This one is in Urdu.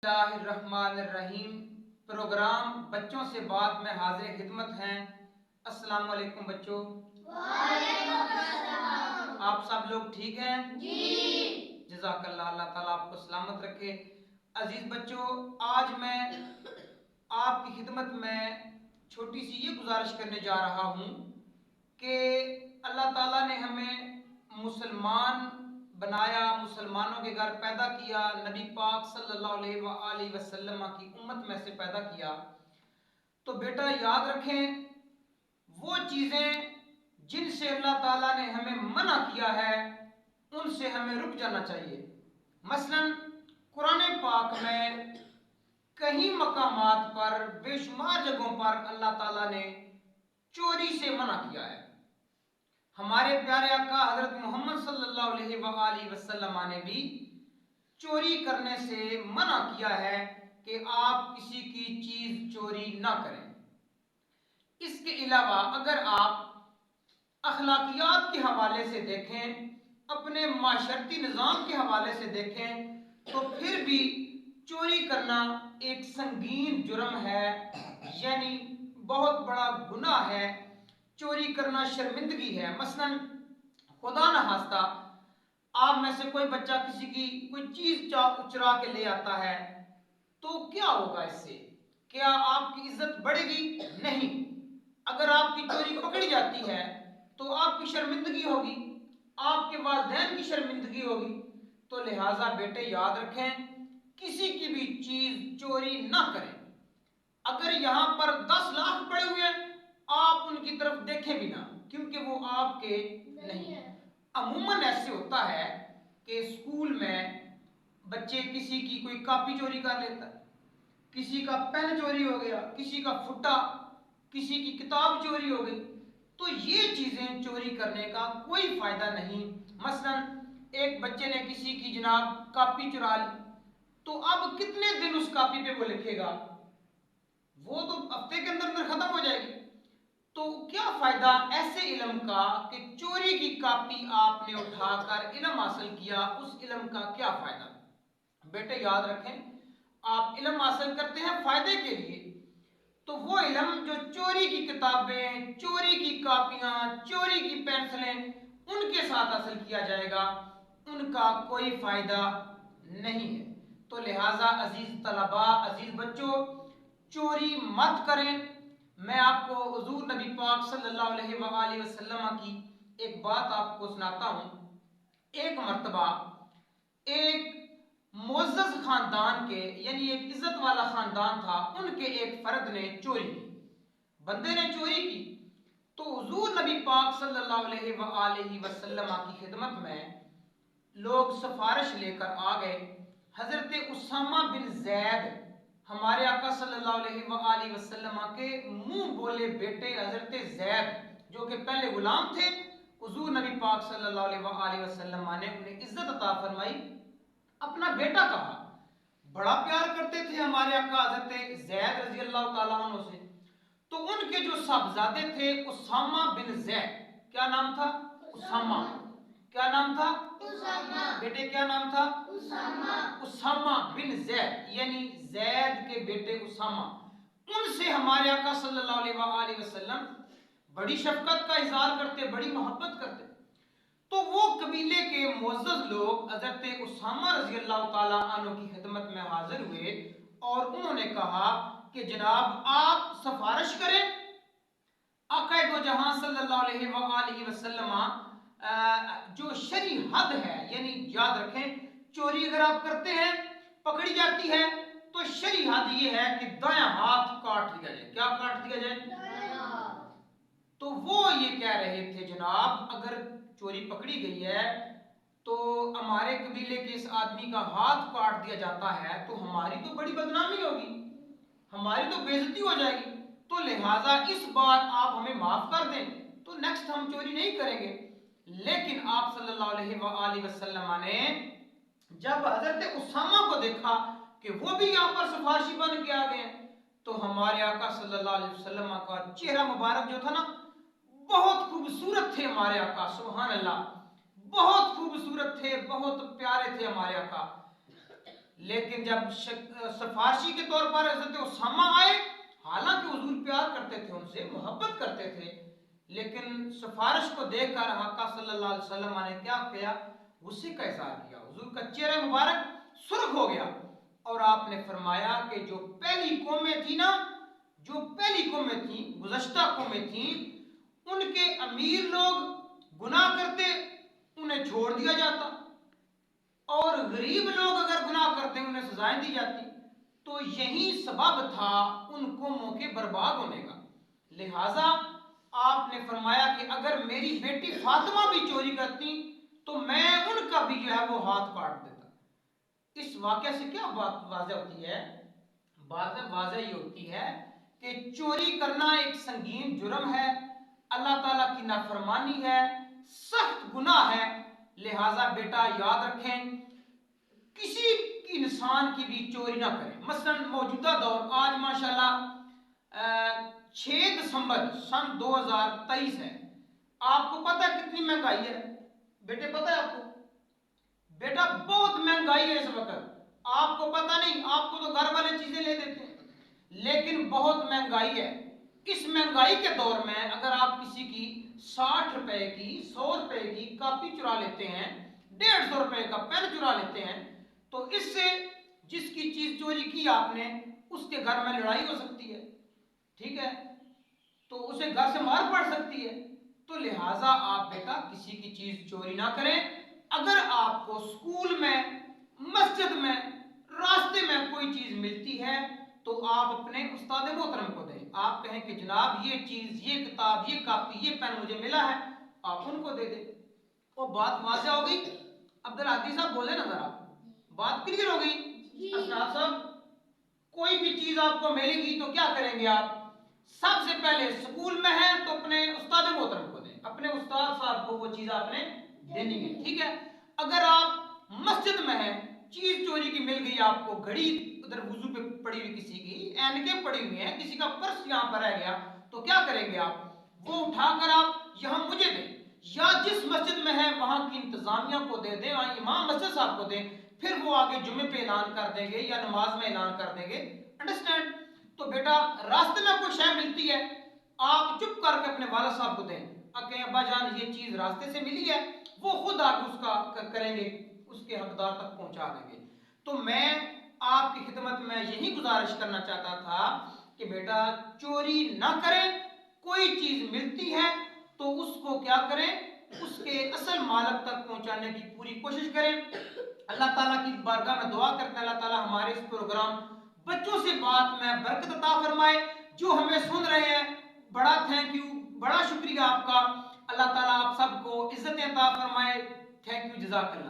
اللہ الرحمن الرحیم۔ پروگرام بچوں سے بات میں حاضر خدمت ہیں۔ السلام علیکم بچوں۔ وعلیکم السلام۔ آپ سب لوگ ٹھیک ہیں؟ جی۔ جزاک اللہ، اللہ تعالیٰ آپ کو سلامت رکھے۔ عزیز بچوں، آج میں آپ کی خدمت میں چھوٹی سی یہ گزارش کرنے جا رہا ہوں کہ اللہ تعالیٰ نے ہمیں مسلمان بنایا، مسلمانوں کے گھر پیدا کیا، نبی پاک صلی اللہ علیہ وآلہ وسلم کی امت میں سے پیدا کیا، تو بیٹا یاد رکھیں وہ چیزیں جن سے اللہ تعالیٰ نے ہمیں منع کیا ہے ان سے ہمیں رک جانا چاہیے۔ مثلا قرآن پاک میں کئی مقامات پر، بے شمار جگہوں پر اللہ تعالیٰ نے چوری سے منع کیا ہے۔ ہمارے پیارے آقا حضرت محمد صلی اللہ علیہ وآلہ وسلم نے بھی چوری کرنے سے منع کیا ہے کہ آپ کسی کی چیز چوری نہ کریں۔ اس کے علاوہ اگر آپ اخلاقیات کے حوالے سے دیکھیں، اپنے معاشرتی نظام کے حوالے سے دیکھیں، تو پھر بھی چوری کرنا ایک سنگین جرم ہے، یعنی بہت بڑا گناہ ہے۔ چوری کرنا شرمندگی ہے۔ مثلا خدا نہ خواستہ آپ میں سے کوئی بچہ کسی کی کوئی چیز چرا کے لے آتا ہے تو کیا ہوگا اس سے؟ کیا آپ کی عزت بڑھے گی؟ نہیں۔ اگر آپ کی چوری پکڑی جاتی ہے تو آپ کی شرمندگی ہوگی، آپ کے والدین کی شرمندگی ہوگی۔ تو لہٰذا بیٹے یاد رکھیں، کسی کی بھی چیز چوری نہ کریں۔ اگر یہاں پر 10 لاکھ پڑے ہوئے ہیں آپ ان کی طرف دیکھیں بھی نہ، کیونکہ وہ آپ کے نہیں ہیں۔ عموماً ایسے ہوتا ہے کہ اسکول میں بچے کسی کی کوئی کاپی چوری کر لیتا ہے، کسی کا پین چوری ہو گیا، کسی کا پھٹا، کسی کی کتاب چوری ہو گئی۔ تو یہ چیزیں چوری کرنے کا کوئی فائدہ نہیں۔ مثلا ایک بچے نے کسی کی جناب کاپی چرا لی، تو اب کتنے دن اس کاپی پہ وہ لکھے گا؟ وہ تو ہفتے کے اندر ختم ہو جائے گی۔ تو کیا فائدہ ایسے علم کا کہ چوری کی کاپی آپ نے اٹھا کر علم حاصل کیا، اس علم کا کیا فائدہ؟ بیٹے یاد رکھیں، آپ علم حاصل کرتے ہیں فائدے کے لیے، تو وہ علم جو چوری کی کتابیں، چوری کی کاپیاں، چوری کی پینسلیں ان کے ساتھ حاصل کیا جائے گا، ان کا کوئی فائدہ نہیں ہے۔ تو لہٰذا عزیز طلباء، عزیز بچوں، چوری مت کریں۔ میں آپ کو حضور نبی پاک صلی اللہ علیہ وآلہ وسلم کی ایک بات آپ کو سناتا ہوں۔ ایک مرتبہ ایک معزز خاندان کے، یعنی ایک عزت والا خاندان تھا، ان کے ایک فرد نے چوری کی، بندے نے چوری کی۔ تو حضور نبی پاک صلی اللہ علیہ وآلہ وسلم کی خدمت میں لوگ سفارش لے کر آ گئے۔ حضرت اسامہ بن زید، ہمارے آقا صلی اللہ علیہ وآلہ وسلم کے منہ بولے بیٹے حضرت زید، جو کہ پہلے غلام تھے، حضور نبی پاک صلی اللہ علیہ وآلہ وسلم نے انہیں عزت عطا فرمائی، اپنا بیٹا کہا۔ بڑا پیار کرتے تھے ہمارے آقا حضرت زید رضی اللہ تعالیٰ عنہ سے۔ تو ان کے جو صاحبزادے تھے اسامہ بن زید، کیا نام تھا؟ اسامہ۔ کیا نام تھا؟ اسامہ۔ بیٹے کیا نام تھا؟ اسامہ۔ اسامہ بن زید، یعنی زید کے بیٹے اسامہ۔ ان سے ہمارے آقا صلی اللہ علیہ وآلہ وسلم بڑی شفقت کا اظہار کرتے، بڑی محبت کرتے۔ تو وہ قبیلے کے معزز لوگ حضرت اسامہ رضی اللہ تعالیٰ عنہ کی خدمت میں حاضر ہوئے اور انہوں نے کہا کہ جناب آپ سفارش کریں، آقا دو جہاں صلی اللہ علیہ وآلہ وسلم جو شرعی حد ہے، یعنی یاد رکھیں چوری اگر آپ کرتے ہیں پکڑی جاتی ہے تو شرعی حد یہ ہے کہ دایاں ہاتھ کاٹ دیا جائے۔ کیا کاٹ دیا جائے؟ تو وہ یہ کہہ رہے تھے جناب اگر چوری پکڑی گئی ہے تو ہمارے قبیلے کے اس آدمی کا ہاتھ کاٹ دیا جاتا ہے تو ہماری تو بڑی بدنامی ہوگی، ہماری تو بے عزتی ہو جائے گی، تو لہٰذا اس بار آپ ہمیں معاف کر دیں تو نیکسٹ ہم چوری نہیں کریں گے۔ لیکن آپ صلی اللہ علیہ وآلہ وسلم نے جب حضرت اسامہ کو دیکھا کہ وہ بھی یہاں پر سفارشی بن کے آ گئے ہیں، تو ہمارے آقا صلی اللہ علیہ وسلم کا چہرہ مبارک جو تھا نا، بہت خوبصورت تھے ہمارے آقا، سبحان اللہ، بہت خوبصورت تھے، بہت پیارے تھے ہمارے آقا۔ لیکن جب سفارشی کے طور پر حضرت اسامہ آئے، حالانکہ حضور پیار کرتے تھے، ان سے محبت کرتے تھے، لیکن سفارش کو دیکھ کر آقا صلی اللہ علیہ وسلم نے کیا کیا؟ غصے کا اظہار کیا، حضور کا چہرہ مبارک سرخ ہو گیا، اور آپ نے فرمایا کہ جو پہلی قومیں تھیں نا، جو پہلی قومیں تھیں، گزشتہ قومیں تھیں، ان کے امیر لوگ گناہ کرتے انہیں چھوڑ دیا جاتا، اور غریب لوگ اگر گناہ کرتے انہیں سزائیں دی جاتی، تو یہی سبب تھا ان قوموں کے برباد ہونے کا۔ لہٰذا آپ نے فرمایا کہ اگر میری بیٹی فاطمہ بھی چوری کرتی تو میں ان کا بھی جو ہے وہ ہاتھ کاٹ دیتا۔ اس واقعہ سے کیا بات واضح ہوتی ہے؟ بات واضح یہ ہوتی ہے کہ چوری کرنا ایک سنگین جرم ہے، اللہ تعالیٰ کی نافرمانی ہے، سخت گناہ ہے۔ لہٰذا بیٹا یاد رکھیں، کسی انسان کی بھی چوری نہ کریں۔ مثلا موجودہ دور آج ماشاءاللہ 6 دسمبر سن 2023 ہے، آپ کو پتہ ہے کتنی مہنگائی ہے؟ بیٹے پتہ ہے آپ کو؟ بیٹا بہت مہنگائی ہے اس وقت، آپ کو پتہ نہیں، آپ کو تو گھر والے چیزیں لے دیتے ہیں، لیکن بہت مہنگائی ہے۔ اس مہنگائی کے دور میں اگر آپ کسی کی 60 روپے کی 100 روپے کی کاپی چرا لیتے ہیں، 150 روپے کا پین چرا لیتے ہیں، تو اس سے جس کی چیز چوری کی آپ نے، اس کے گھر میں لڑائی ہو سکتی ہے، ٹھیک ہے، تو اسے گھر سے مار پڑ سکتی ہے۔ تو لہٰذا آپ بیٹا کسی کی چیز چوری نہ کریں۔ اگر آپ کو اسکول میں، مسجد میں، راستے میں کوئی چیز ملتی ہے تو آپ اپنے استاد محترم کو دیں، آپ کہیں کہ جناب یہ چیز، یہ کتاب، یہ کاپی، یہ پین مجھے ملا ہے، آپ ان کو دے دیں۔ وہ بات واضح ہو گئی؟ عبدالعزیز صاحب بولے نا ذرا، بات کلیئر ہو گئی؟ اسرار صاحب کوئی بھی چیز آپ کو ملے گی تو کیا کریں گے آپ؟ سب سے پہلے اسکول میں ہے تو اپنے استاد محترم کو دیں، اپنے استاد صاحب کو وہ چیز آپ نے دینی ہے، ٹھیک ہے۔ اگر آپ مسجد میں ہیں، چیز چوری کی مل گئی آپ کو، گھڑی ادھر وضو پہ پڑی ہوئی کسی کی، اینکیں پڑی ہوئی ہیں، کسی کا پرس یہاں پر رہ گیا، تو کیا کریں گے آپ؟ وہ اٹھا کر آپ یہاں مجھے دیں، یا جس مسجد میں ہے وہاں کی انتظامیہ کو دے دیں، وہاں امام مسجد صاحب کو دیں، پھر وہ آگے جمعے پہ اعلان کر دیں گے یا نماز میں اعلان کر دیں گے۔ انڈرسٹینڈ؟ تو بیٹا راستے میں کوئی شے ملتی ہے، آپ چپ کر کے اپنے والد صاحب کو دیں، کہ ابا جان یہ چیز راستے سے ملی ہے، وہ خود آگے اس کا کریں گے، اس کے حقدار تک پہنچا دیں گے۔ تو میں آپ کی خدمت میں یہی گزارش کرنا چاہتا تھا کہ بیٹا چوری نہ کریں، کوئی چیز ملتی ہے تو اس کو کیا کریں؟ اس کے اصل مالک تک پہنچانے کی پوری کوشش کریں۔ اللہ تعالیٰ کی بارگاہ میں دعا کرتے ہیں اللہ تعالیٰ ہمارے اس پروگرام بچوں سے بات میں برکت عطا فرمائے، جو ہمیں سن رہے ہیں بڑا تھینک یو، بڑا شکریہ آپ کا، اللہ تعالیٰ آپ سب کو عزت عطا فرمائے۔ تھینک یو، جزاک اللہ۔